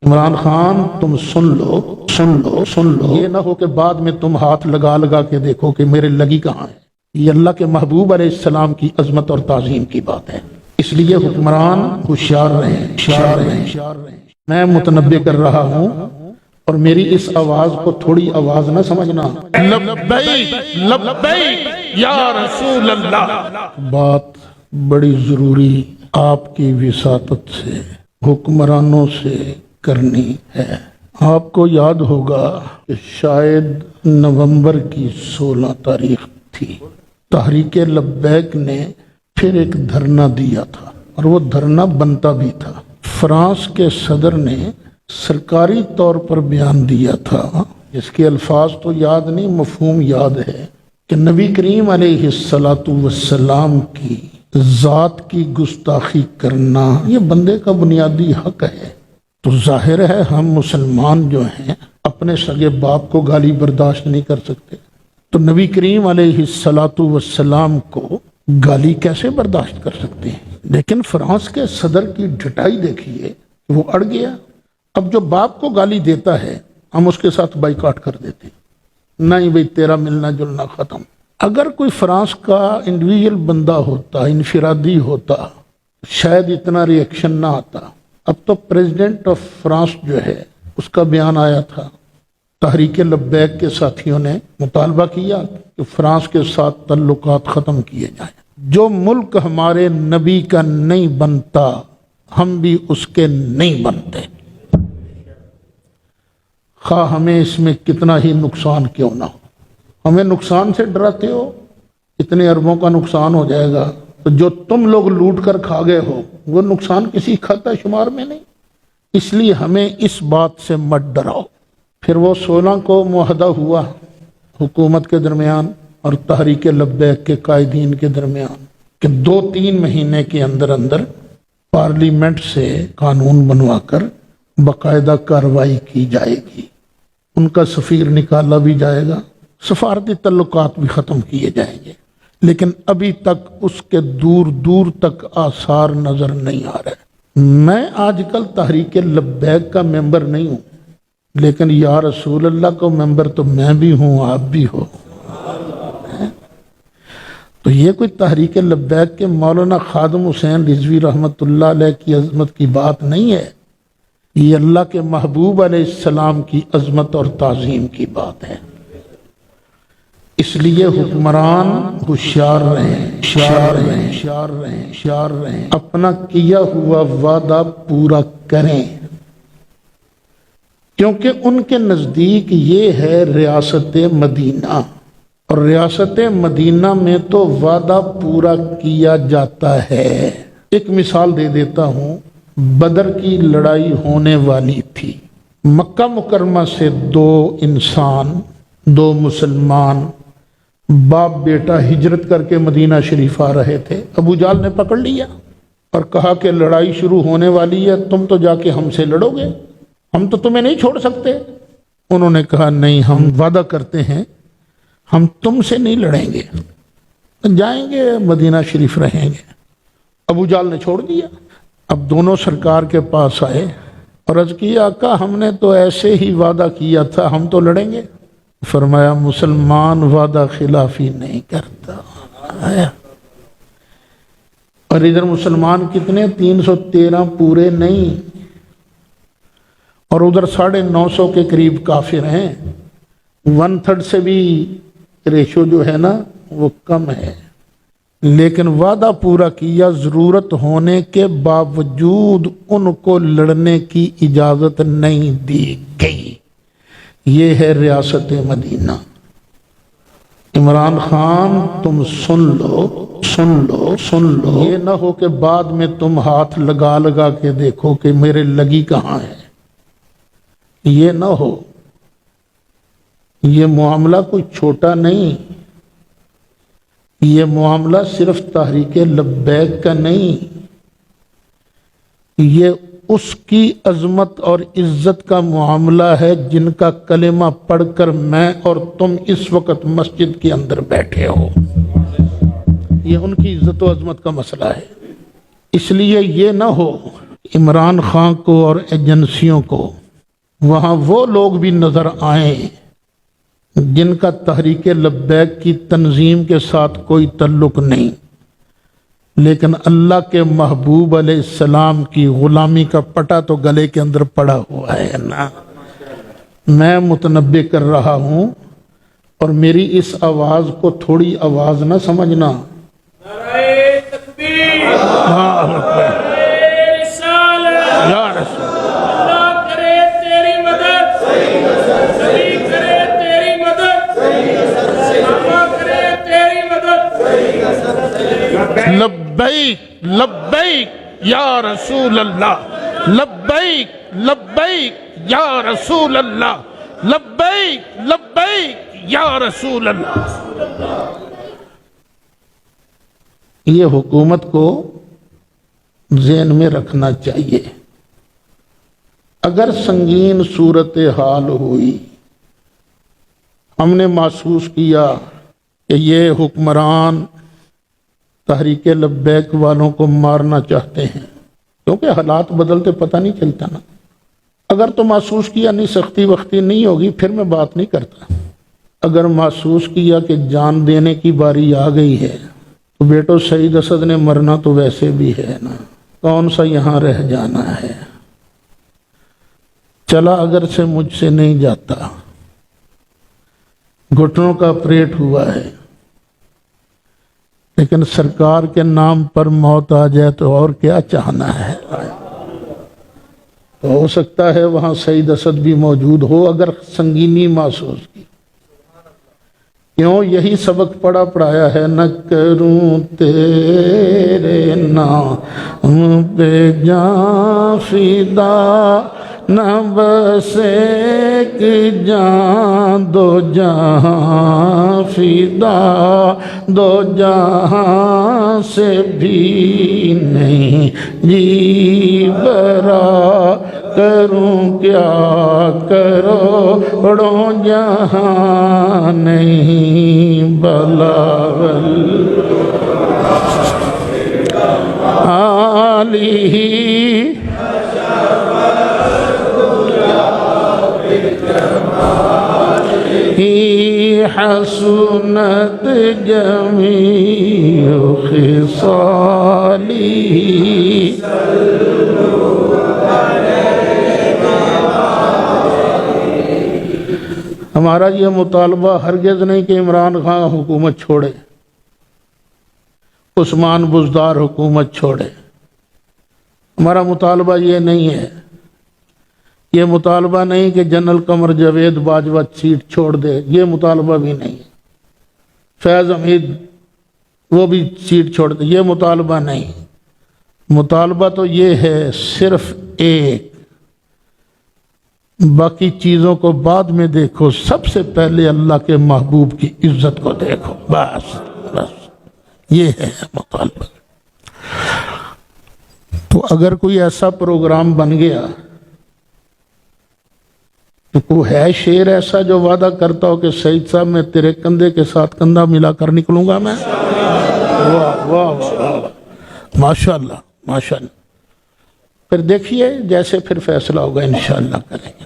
عمران خان تم سن لو یہ نہ ہو کہ بعد میں تم ہاتھ لگا لگا کے دیکھو کہ میرے لگی کہاں ہے۔ یہ اللہ کے محبوب علیہ السلام کی عظمت اور تعظیم کی بات ہے، اس لیے حکمران ہوشیار رہیں۔ میں متنبہ کر رہا ہوں اور میری اس آواز کو تھوڑی آواز نہ سمجھنا، لبیک لبیک یا رسول اللہ، بات بڑی ضروری آپ کی وساطت سے حکمرانوں سے کرنی ہے۔ آپ کو یاد ہوگا کہ شاید نومبر کی 16 تاریخ تھی، تحریک لبیک نے پھر ایک دھرنا دیا تھا اور وہ دھرنا بنتا بھی تھا۔ فرانس کے صدر نے سرکاری طور پر بیان دیا تھا، اس کے الفاظ تو یاد نہیں، مفہوم یاد ہے، کہ نبی کریم علیہ السلام کی ذات کی گستاخی کرنا یہ بندے کا بنیادی حق ہے۔ تو ظاہر ہے ہم مسلمان جو ہیں اپنے سگے باپ کو گالی برداشت نہیں کر سکتے، تو نبی کریم علیہ السلام کو گالی کیسے برداشت کر سکتے ہیں؟ لیکن فرانس کے صدر کی ڈٹائی دیکھیے، وہ اڑ گیا۔ اب جو باپ کو گالی دیتا ہے ہم اس کے ساتھ بائیکاٹ کر دیتے ہیں، نہیں بھئی تیرا ملنا جلنا ختم۔ اگر کوئی فرانس کا انڈیویجول بندہ ہوتا، انفرادی ہوتا، شاید اتنا ری ایکشن نہ آتا۔ اب تو پریزیڈنٹ آف فرانس جو ہے اس کا بیان آیا تھا، تحریک لبیک کے ساتھیوں نے مطالبہ کیا کہ فرانس کے ساتھ تعلقات ختم کیے جائیں۔ جو ملک ہمارے نبی کا نہیں بنتا ہم بھی اس کے نہیں بنتے، خواہ ہمیں اس میں کتنا ہی نقصان کیوں نہ ہو۔ ہمیں نقصان سے ڈراتے ہو، اتنے اربوں کا نقصان ہو جائے گا، تو جو تم لوگ لوٹ کر کھا گئے ہو وہ نقصان کسی کھاتا شمار میں نہیں، اس لیے ہمیں اس بات سے مت ڈراؤ۔ پھر وہ 16 کو معاہدہ ہوا حکومت کے درمیان اور تحریک لبیک کے قائدین کے درمیان کہ 2-3 مہینے کے اندر اندر پارلیمنٹ سے قانون بنوا کر باقاعدہ کارروائی کی جائے گی، ان کا سفیر نکالا بھی جائے گا، سفارتی تعلقات بھی ختم کیے جائیں گے۔ لیکن ابھی تک اس کے دور دور تک آثار نظر نہیں آ رہے۔ میں آج کل تحریک لبیک کا ممبر نہیں ہوں، لیکن یا رسول اللہ کو ممبر تو میں بھی ہوں، آپ بھی ہو۔ تو یہ کوئی تحریک لبیک کے مولانا خادم حسین رضوی رحمۃ اللہ علیہ کی عظمت کی بات نہیں ہے، یہ اللہ کے محبوب علیہ السلام کی عظمت اور تعظیم کی بات ہے۔ اس لیے حکمران ہوشیار رہیں، اپنا کیا ہوا وعدہ پورا کریں، کیونکہ ان کے نزدیک یہ ہے ریاست مدینہ، اور ریاست مدینہ میں تو وعدہ پورا کیا جاتا ہے۔ ایک مثال دے دیتا ہوں، بدر کی لڑائی ہونے والی تھی، مکہ مکرمہ سے 2 انسان، 2 مسلمان باپ بیٹا ہجرت کر کے مدینہ شریف آ رہے تھے۔ ابو جہل نے پکڑ لیا اور کہا کہ لڑائی شروع ہونے والی ہے، تم تو جا کے ہم سے لڑو گے، ہم تو تمہیں نہیں چھوڑ سکتے۔ انہوں نے کہا نہیں، ہم وعدہ کرتے ہیں ہم تم سے نہیں لڑیں گے، جائیں گے مدینہ شریف رہیں گے۔ ابو جہل نے چھوڑ دیا۔ اب دونوں سرکار کے پاس آئے اور عرض کیا آقا ہم نے تو ایسے ہی وعدہ کیا تھا، ہم تو لڑیں گے۔ فرمایا مسلمان وعدہ خلافی نہیں کرتا۔ اور ادھر مسلمان کتنے؟ 313 پورے نہیں، اور ادھر 950 کے قریب کافر ہیں، 1/3 سے بھی ریشو جو ہے نا وہ کم ہے، لیکن وعدہ پورا کیا، ضرورت ہونے کے باوجود ان کو لڑنے کی اجازت نہیں دی گئی۔ یہ ہے ریاست مدینہ۔ عمران خان تم سن لو، یہ نہ ہو کہ بعد میں تم ہاتھ لگا لگا کے دیکھو کہ میرے لگی کہاں ہے، یہ نہ ہو۔ یہ معاملہ کوئی چھوٹا نہیں، یہ معاملہ صرف تحریک لبیک کا نہیں، یہ اس کی عظمت اور عزت کا معاملہ ہے جن کا کلمہ پڑھ کر میں اور تم اس وقت مسجد کے اندر بیٹھے ہو۔ یہ ان کی عزت و عظمت کا مسئلہ ہے۔ اس لیے یہ نہ ہو عمران خان کو اور ایجنسیوں کو وہاں وہ لوگ بھی نظر آئیں جن کا تحریک لبیک کی تنظیم کے ساتھ کوئی تعلق نہیں، لیکن اللہ کے محبوب علیہ السلام کی غلامی کا پٹا تو گلے کے اندر پڑا ہوا ہے نا۔ میں متنبع کر رہا ہوں، اور میری اس آواز کو تھوڑی آواز نہ سمجھنا۔ نعرہ تکبیر، یا رسول اللہ کرے تیری مدد، نبی کرے تیری مدد، صحابہ کرے تیری مدد۔ لبیک لبیک یا رسول اللہ، لبیک لبیک یا رسول اللہ، لبیک لبیک یا رسول اللہ۔ یہ حکومت کو ذہن میں رکھنا چاہیے۔ اگر سنگین صورتحال ہوئی، ہم نے محسوس کیا کہ یہ حکمران تحریک لبیک والوں کو مارنا چاہتے ہیں، کیونکہ حالات بدلتے پتہ نہیں چلتا نا۔ اگر تو محسوس کیا نہیں سختی وقتی نہیں ہوگی، پھر میں بات نہیں کرتا۔ اگر محسوس کیا کہ جان دینے کی باری آ گئی ہے تو بیٹو سعید اسد نے مرنا تو ویسے بھی ہے نا، کون سا یہاں رہ جانا ہے۔ چلا اگر سے مجھ سے نہیں جاتا، گھٹنوں کا آپریٹ ہوا ہے، لیکن سرکار کے نام پر موت آ جائے تو اور کیا چاہنا ہے۔ تو ہو سکتا ہے وہاں سعید اسد بھی موجود ہو اگر سنگینی محسوس کی۔ کیوں؟ یہی سبق پڑھایا ہے، نہ کروں تیرے نام پہ جاں فدا، نہ بس ایک جان دو جہاں فدا، دو جہاں سے بھی نہیں جی برا، کروں کیا کروڑوں جہاں نہیں بلاول آلہ حسنت جمیع خصالہ۔ ہمارا یہ مطالبہ ہرگز نہیں کہ عمران خان حکومت چھوڑے، عثمان بزدار حکومت چھوڑے۔ ہمارا مطالبہ یہ نہیں ہے، یہ مطالبہ نہیں کہ جنرل قمر جاوید باجوہ سیٹ چھوڑ دے، یہ مطالبہ بھی نہیں ہے۔ فیض حمید وہ بھی سیٹ چھوڑ دے، یہ مطالبہ نہیں۔ مطالبہ تو یہ ہے صرف ایک، باقی چیزوں کو بعد میں دیکھو، سب سے پہلے اللہ کے محبوب کی عزت کو دیکھو، بس بس یہ ہے مطالبہ۔ تو اگر کوئی ایسا پروگرام بن گیا، تو کوئی ہے شعر ایسا جو وعدہ کرتا ہو کہ سعید صاحب میں تیرے کندھے کے ساتھ کندھا ملا کر نکلوں گا میں؟ واہ واہ واہ، ماشاءاللہ ماشاءاللہ۔ پھر دیکھیے جیسے پھر فیصلہ ہوگا انشاءاللہ کریں گے۔